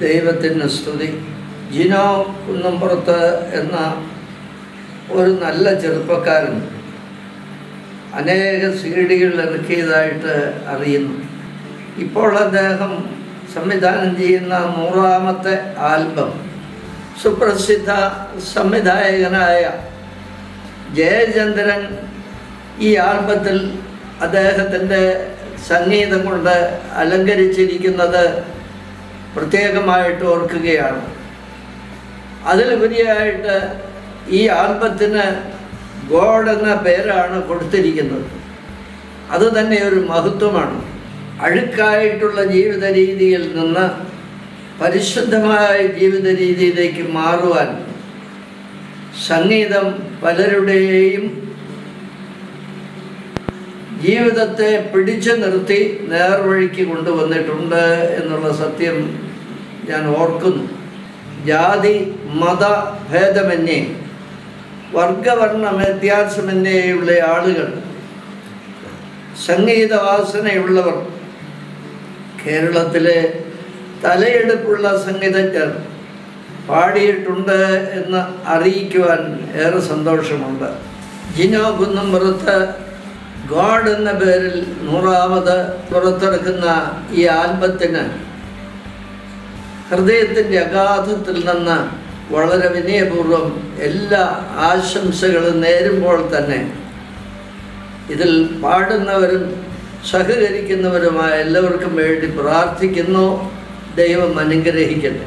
ദൈവത്തിന് സ്തുതി. ജിനോ കുന്നംപുറത്ത് എന്ന ഒരു നല്ല ചെറുപ്പക്കാരൻ അനേക സീഡികൾ ഇറക്കിയതായിട്ട് അറിയുന്നു. ഇപ്പോൾ അദ്ദേഹം സംവിധാനം ചെയ്യുന്ന 100ാമത്തെ ആൽബം സുപ്രസിദ്ധ സംവിധായകനായ ജയചന്ദ്രൻ ഈ ആൽബത്തിൽ അദ്ദേഹത്തിൻ്റെ സംഗീതം കൊണ്ട് അലങ്കരിച്ചിരിക്കുന്നത് പ്രത്യേകമായിട്ട് ഓർക്കുകയാണ്. അതിലുപരിയായിട്ട് ഈ ആൽബത്തിന് ഗോഡ് എന്ന പേരാണ് കൊടുത്തിരിക്കുന്നത്. അതുതന്നെ ഒരു മഹത്വമാണ്. അഴുക്കായിട്ടുള്ള ജീവിത രീതിയിൽ നിന്ന് പരിശുദ്ധമായ ജീവിത രീതിയിലേക്ക് മാറുവാൻ സംഗീതം പലരുടെയും ജീവിതത്തെ പിടിച്ചു നിർത്തി നേർവഴിക്ക് കൊണ്ടുവന്നിട്ടുണ്ട് എന്നുള്ള സത്യം ഞാൻ ഓർക്കുന്നു. ജാതി മത ഭേദമന്യേ വർഗവർണ്ണ വ്യത്യാസമന്യേയുള്ള ആളുകൾ, സംഗീതവാസനയുള്ളവർ, കേരളത്തിലെ തലയെടുപ്പുള്ള സംഗീതജ്ഞർ പാടിയിട്ടുണ്ട് എന്ന് അറിയിക്കുവാൻ ഏറെ സന്തോഷമുണ്ട്. ജിനോ കുന്നംപുറത്ത് ഗോഡ് എന്ന പേരിൽ 100ാമത് പുറത്തിറക്കുന്ന ഈ ആൽബത്തിന് ഹൃദയത്തിൻ്റെ അഗാധത്തിൽ നിന്ന് വളരെ വിനയപൂർവ്വം എല്ലാ ആശംസകളും നേരുമ്പോൾ തന്നെ ഇതിൽ പാടുന്നവരും സഹകരിക്കുന്നവരുമായ എല്ലാവർക്കും വേണ്ടി പ്രാർത്ഥിക്കുന്നു. ദൈവം അനുഗ്രഹിക്കട്ടെ.